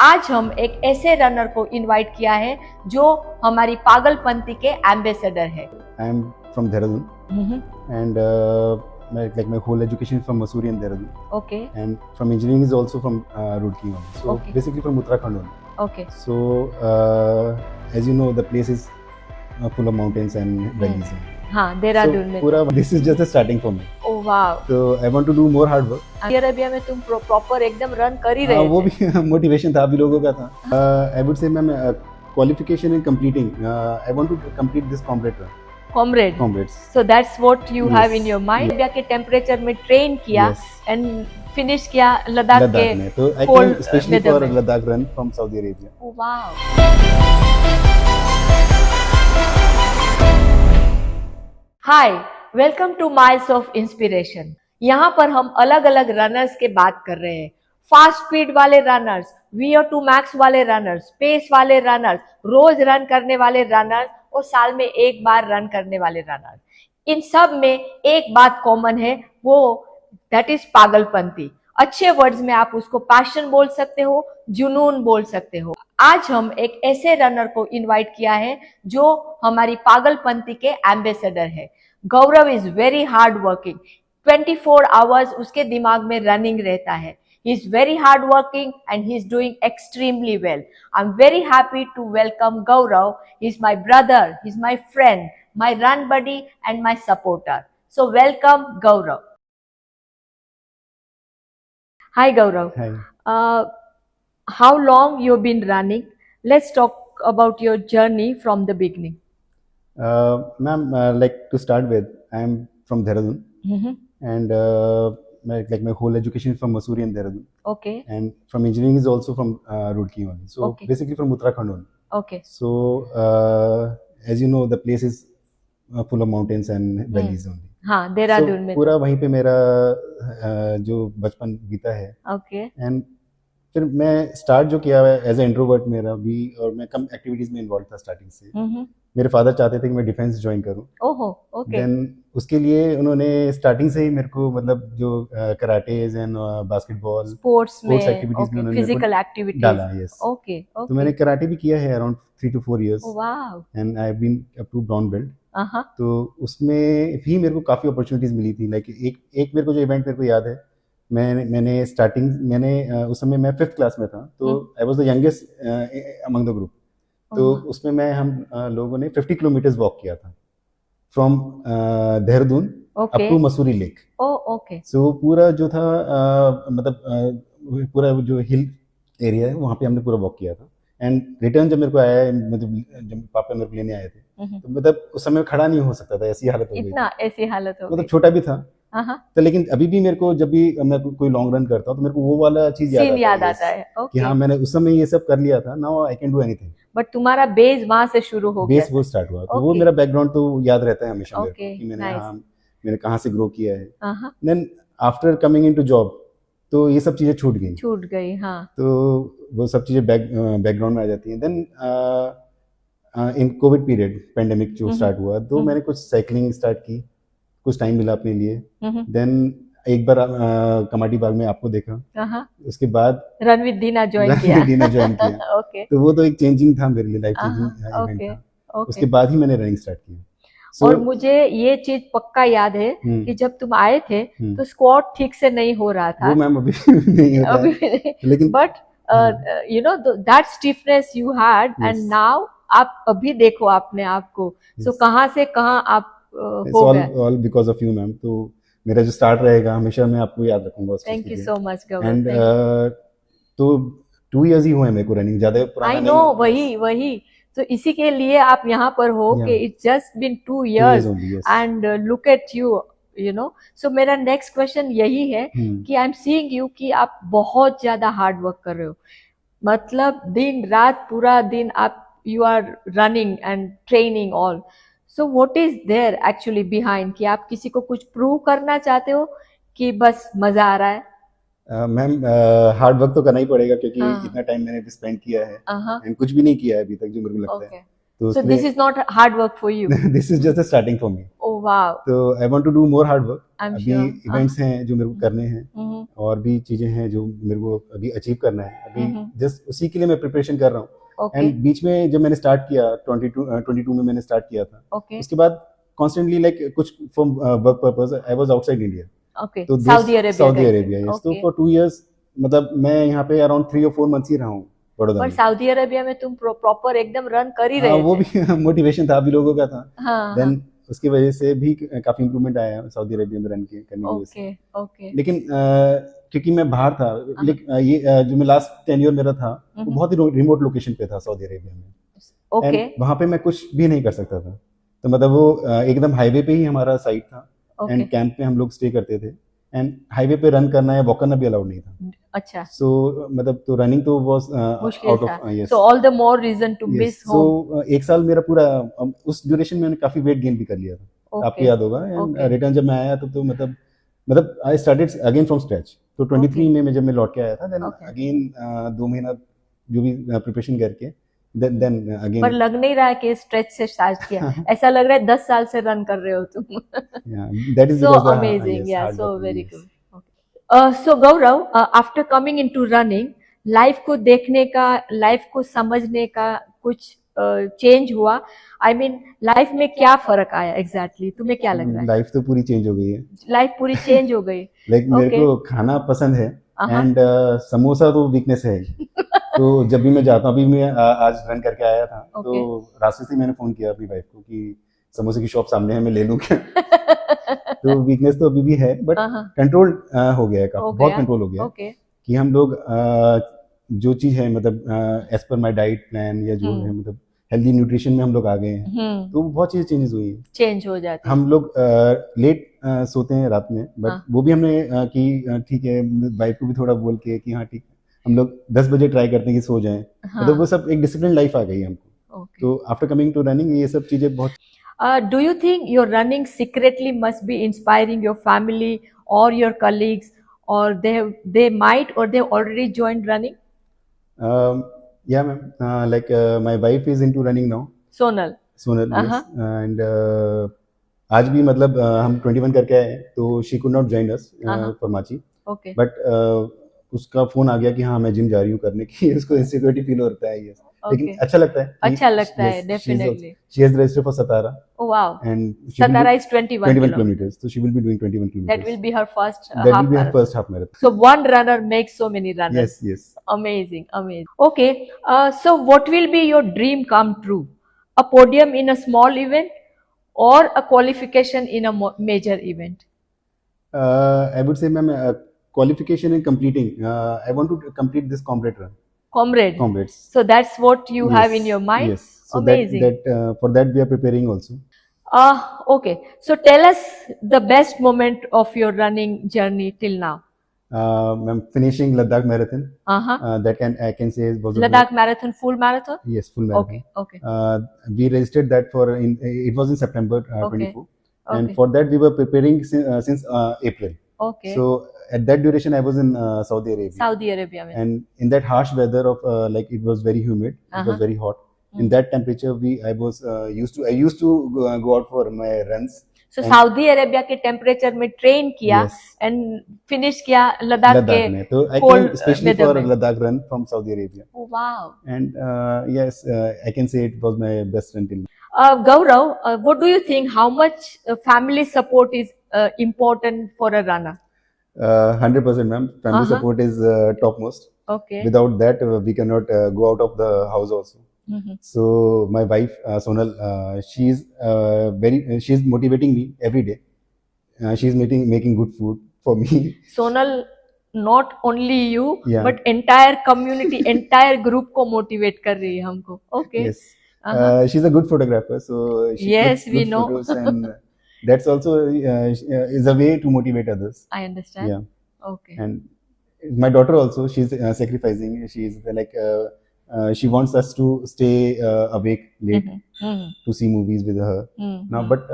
आज हम एक ऐसे रनर को इनवाइट किया है जो हमारी पागलपंती के एम्बेसडर है। I am from Dehradun and my whole education is from Mussoorie and Dehradun, okay and from engineering is also from Roorkee only. So Okay. basically from Uttarakhand only. Okay So as you know, the place is full of mountains and valleys. हाँ, देहरादून में। पूरा this is just a starting for me. Oh wow, So I want to do more hard work. Saudi Arabia में तुम proper एकदम run कर ही रहे वो थे। भी मोटिवेशन था, भी लोगों का था. I would say ma'am qualification in completing. I want to complete this comrade run. Comrade, so that's what you Yes. Have in your mind. Arabia के टेम्परेचर में ट्रेन किया Yes. एंड फिनिश किया लद्दाख के। लद्दाख में. तो I cold came especially weather for में। Ladakh run from Saudi Arabia. Oh wow, hi, welcome to Miles of Inspiration. यहाँ पर हम अलग अलग रनर्स के बात कर रहे हैं। फास्ट स्पीड वाले रनर्स, VO2 मैक्स वाले रनर्स, पेस वाले रनर्स, रोज रन करने वाले रनर्स और साल में एक बार रन करने वाले रनर्स। इन सब में एक बात कॉमन है, वो दैट इज पागलपंती। अच्छे वर्ड्स में आप उसको पैशन बोल सकते हो, जुनून बोल सकते हो। आज हम एक ऐसे रनर को इनवाइट किया है जो हमारी पागलपंती के एम्बेसडर है। Gaurav is very hard working, 24 hours उसके दिमाग में रनिंग रहता है। He is very hardworking and he is doing extremely well. I'm very happy to welcome Gaurav. He's my brother, he's my friend, my run buddy and my supporter. So welcome Gaurav. Hi Gaurav. Hi. How long you've been running? Let's talk about your journey from the beginning. Ma'am, like to start with, I am from Dehradun and my whole education is from Mussoorie and Dehradun, Okay. and from engineering is also from Roorkee only. So Okay. basically from Uttarakhand only. Okay. So as you know, the place is full of mountains and valleys only. हाँ, Dehradun So में। पूरा वहीं पे मेरा जो बचपन बीता है. Okay. एंड फिर मैं स्टार्ट जो किया है एज ए इंट्रोवर्ट मेरा भी, और मैं कम एक्टिविटीज में इन्वॉल्व था स्टार्टिंग से. मेरे फादर चाहते थे कि मैं डिफेंस ज्वाइन करूं. ओहो, okay. देन उसके लिए उन्होंने स्टार्टिंग से ही मेरे को मतलब जो कराटेज एंड बास्केटबॉल स्पोर्ट्स में, एक्टिविटीज में उन्होंने फिजिकल एक्टिविटीज डाला. यस. ओके तो ओके। मैंने कराटे भी किया है around 3 to 4 years wow, and I have been up to brown belt. Aha, तो उसमें भी मेरे को काफ़ी अपॉर्चुनिटीज़ मिली थी. लाइक एक मेरे को जो इवेंट मेरे को याद है, मैंने उस समय मैं 5th क्लास में था, तो I was the youngest among the group. तो उसमें हम लोगों ने 50 किलोमीटर्स वॉक किया था from Dehradun up to Mussoorie lake. Oh okay. So पूरा जो था मतलब पूरा जो हिल एरिया है वहाँ पे हमने पूरा वॉक किया था. एंड रिटर्न जब मेरे को आया, मतलब जब पापा मेरे को लेने आए थे, तो मतलब उस समय खड़ा नहीं हो सकता था, ऐसी हालत हो गई. इतना ऐसी हालत हो मतलब छोटा भी था. हाँ, तो लेकिन अभी भी मेरे को जब भी मैं कोई लॉन्ग रन करता हूँ तो मेरे को वो वाला चीज सीन याद yes, आता है। कि ओके। हाँ मैंने उस समय ये सब कर लिया था. Now I can do anything. But तुम्हारा बेस वहां से शुरू हो गया बेस वो स्टार्ट हुआ. तो वो Okay. मेरा बैकग्राउंड तो याद रहता है हमेशा मेरे Okay, को कि मैंने nice. हाँ मैंने कहाँ से ग्रो किया है. था। Then after coming into job तो ये सब चीजें छूट गई. छूट गई, हाँ। तो वो सब चीजें बैकग्राउंड में आ जाती हैं. Then in Covid period pandemic जो स्टार्ट हुआ, तो मैंने कुछ साइकिलिंग स्टार्ट की, कुछ टाइम मिला अपने लिए. देन एक बार कमाटी बाग में आपको देखा, उसके बाद रन विद दीना ज्वाइन किया। दीना ज्वाइन किया. ओके तो वो तो एक चेंजिंग था मेरे लिए, लाइफ चेंजिंग ओके इवेंट था. ओके। उसके बाद ही मैंने रनिंग स्टार्ट किया. और मुझे ये चीज पक्का याद है कि जब तुम आए थे तो स्क्वाट ठीक से नहीं हो रहा था। वो मैम अभी नहीं होता अभी है, लेकिन but you know that stiffness you had and now आप अभी देखो अपने आप को, सो कहाँ से कहाँ आप हो गए. All because of you ma'am. तो मेरा जो स्टार्ट रहेगा हमेशा मैं आपको याद रखूंगा. Thank you so much and Gaurav. तो 2 years ही हुए मेरे को रनिंग, ज्यादा पुराना आई नहीं. नो, वही तो इसी के लिए आप यहाँ पर हो कि it's just been 2 years and look at you know. So मेरा नेक्स्ट क्वेश्चन यही है कि आई एम सीइंग यू कि आप बहुत ज्यादा हार्ड वर्क कर रहे हो. मतलब दिन रात पूरा दिन आप you are running and training all. So what is there actually behind, कि आप किसी को कुछ प्रूव करना चाहते हो कि बस मजा आ रहा है? मैम हार्ड वर्क तो करना ही पड़ेगा, क्योंकि इतना टाइम मैंने स्पेंड किया है एंड कुछ भी नहीं किया है अभी तक जो मेरे को लगता है. तो So उसके this लिए is not hard work for you. This is just starting for me. Oh wow. तो I want to do more hard work. I'm अभी sure. इवेंट्स हैं जो मेरे को करने हैं, Mhm. और भी चीज़ें हैं जो मेरे को अभी अचीव करना है। अभी Mhm. जस्ट उसी के लिए मैं प्रिपरेशन कर रहा हूँ। Okay. एंड बीच में जब मैंने स्टार्ट किया 22 में मैंने स्टार्ट किया था, Okay. उसके बाद कॉन्स्टेंटली लाइक कुछ for work purpose I was outside India. Okay. तो Saudi Arabia. सऊदी गए थे. Arabia, yes. तो Okay. फॉर 2 इयर्स मतलब मैं यहाँ पे अराउंड 3 और 4 मंथ्स ही रहा हूँ बड़ौदा पर में। सऊदी अरेबिया में तुम प्रॉपर एकदम रन कर ही हाँ, रहे वो थे। भी मोटिवेशन था, अभी लोगों का था। हाँ, देन उसकी वजह से भी काफी इम्प्रूवमेंट आया है सऊदी अरेबिया में रन करने की वजह से। Okay okay. लेकिन क्योंकि मैं बाहर था, लेकिन ये जो मैं लास्ट टेन्योर मेरा था वो बहुत ही रिमोट लोकेशन पे था सऊदी अरेबिया में। ओके एंड वहाँ पे मैं कुछ भी नहीं कर सकता था। तो मतलब वो एकदम हाईवे पे ही हमारा साइट था। ओके। एंड कैंप पे हम लोग स्टे करते थे। एंड हाईवे पे रन करना या वॉक करना भी अलाउड नहीं था। अच्छा। सो मतलब तो रनिंग तो वाज मुश्किल आउट था। Off yes. So all the more reason to miss home. So एक साल मेरा पूरा उस ड्यूरेशन में मैंने काफी वेट गेन भी कर लिया था। Okay. आपको याद होगा। And Okay. रिटर्न जब मैं आया तो मतलब I started again from scratch. तो 23 में जब मैं लौट के आया था, देन अगेन 2 महीना जो भी प्रिपरेशन करके देन अगेन। पर लग नहीं रहा है कि स्ट्रेच से स्टार्ट किया, ऐसा लग रहा है 10 साल से रन कर रहे हो तुम। That is So because amazing, yeah, so very good. So Gaurav, after coming into running, life को देखने का, लाइफ को समझने का कुछ चेंज हुआ? आई मीन लाइफ में क्या फर्क आया एग्जैक्टली तुम्हें क्या लग रहा है? लाइफ तो पूरी चेंज हो गई है। लाइफ पूरी चेंज हो गई। लाइक मेरे Okay. को खाना पसंद है Uh-huh. एंड समोसा तो वीकनेस है ही। तो जब भी मैं जाता हूँ, अभी मैं आज रन करके आया था, Okay. तो रास्ते से मैंने फोन किया अपनी वाइफ को कि समोसे की शॉप सामने है, मैं ले लूँ क्या? तो वीकनेस तो अभी भी है, बट कंट्रोल हो गया है काफी, बहुत कंट्रोल हो गया है। ओके कि हम लोग जो चीज है मतलब as per my diet plan या जो है मतलब हेल्दी न्यूट्रिशन में हम लोग आ गए हैं। तो बहुत चीजें चेंजेस हुई हैं। चेंज हो जाती है। हम लोग लेट सोते हैं रात में, बट हाँ। वो भी हमने कि ठीक है, वाइफ को भी थोड़ा बोल के कि हाँ ठीक, हम लोग 10 बजे ट्राई करते हैं कि सो जाएं। हाँ। मतलब वो सब एक डिसिप्लिन लाइफ आ गई है हमको। Okay. तो आफ्टर कमिंग टू रनिंग ये सब चीजें बहुत। Do you think your running secretly must be inspiring your family or your colleagues, or they might or they already joined running? Yeah, ma'am. Like my wife is into running now. Sonal. Sonal, yes. And आज भी मतलब हम 21 करके आए, तो she could not join us for माची। Okay. But उसका phone आ गया कि हाँ मैं जिम जा रही हूँ करने की। उसको इनसिक्योरिटी फील होता है, yes. लेकिन Okay. अच्छा लगता है। अच्छा लगता है, Yes, definitely. she has registered for Satara Oh wow. and she will Satara do is 21 21 kilometers. kilometers. So she will be doing 21 kilometers. That will be her first That half will be her marathon. first half marathon. So one runner makes so many runners. Yes, yes. Amazing, amazing. Okay, so what will be your dream come true? A podium in a small event or a qualification in a major event? I would say, ma'am, qualification and completing. I want to complete this comrade run. Comrades. So that's what you have in Yes, your mind? Yes. So Amazing. For that we are preparing also. Okay. So tell us the best moment of your running journey till now. I'm finishing Ladakh marathon. Uh-huh. I can say was a Ladakh marathon, full marathon? yes, full marathon. Okay. We registered that it was in September 24. Okay. And for that we were preparing since April. Okay. So at that duration I was in Saudi Arabia. Saudi Arabia में. And in that harsh weather of like it was very humid, it was very hot. In that temperature I used to go out for my runs. So Saudi Arabia के temperature में train किया and finish किया लद्दाख में. तो I cold came especially weather for में. Ladakh run from Saudi Arabia. Oh, wow. And yes, I can say it was my best run till now. Gaurav, what do you think? How much family support is important for a runner? 100%, ma'am. Family support is topmost. Okay. Without that, we cannot go out of the house also. So my wife Sonal, she's motivating me every day. She's making good food for me. Sonal, not only you, Yeah. but entire community, entire group को motivate कर रही है हमको. Okay. Yes. She's a good photographer, so she Yes, takes we good know. photos, and that's also is a way to motivate others. I understand. Yeah. Okay. And my daughter also, she's sacrificing. She's like she wants us to stay awake late to see movies with her. Now, but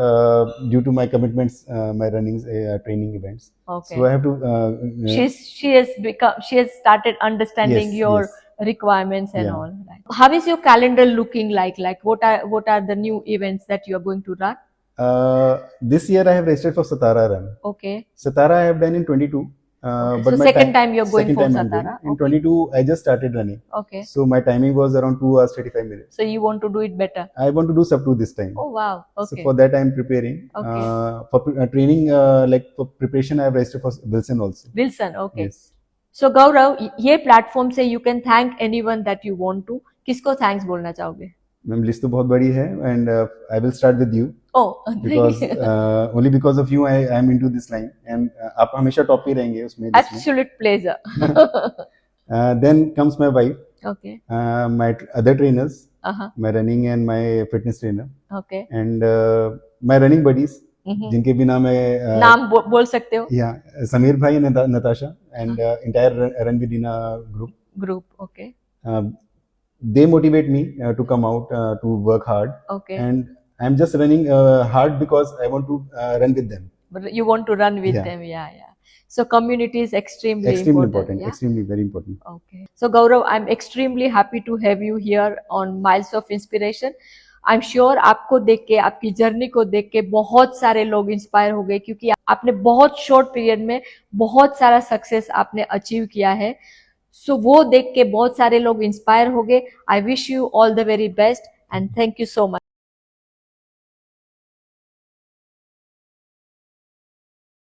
due to my commitments, my runnings, training events, Okay. so I have to. She has started understanding Yes, your yes. requirements and Yeah. all. Right. How is your calendar looking like? Like what are the new events that you are going to run? This year I have registered for Satara run. Okay. Satara I have done in 22. Okay. But So my second time you're going second for time I'm going. Satara. In Okay. 22 I just started running. Okay. So my timing was around 2 hours 35 minutes. So you want to do it better? I want to do sub 2 this time. Oh wow. So Okay. for that I'm preparing. Okay. For training, like for preparation I have registered for Wilson also. Wilson. Okay. Yes. So Gaurav, ये platform से you can thank anyone that you want to. किसको thanks बोलना चाहोगे? Ma'am list तो बहुत बड़ी है and I will start with you. Oh, because only because of you I am into this line and आप हमेशा टॉप पे रहेंगे उसमें list में. absolute pleasure. Then comes my wife, Okay. my other trainers, Uh-huh. my running and my fitness trainer, Okay. and my running buddies Mhm. जिनके बिना मैं नाम बोल सकते हो? yeah समीर भाई Natasha and entire Ranvidina group. Group. Okay. They motivate me to come out to work hard, Okay. and I'm just running hard because I want to run with them. But you want to run with Yeah. them. Yeah, yeah. So community is extremely important. Yeah? Extremely very important. Okay. So Gaurav, I'm extremely happy to have you here on Miles of Inspiration. I'm sure आपको देख के, आपकी journey को देख के बहुत सारे लोग इंस्पायर हो गए, क्योंकि आपने बहुत शॉर्ट पीरियड में बहुत सारा सक्सेस आपने अचीव किया है. सो वो देख के बहुत सारे लोग इंस्पायर हो गए. I wish you all the very best and thank you so much.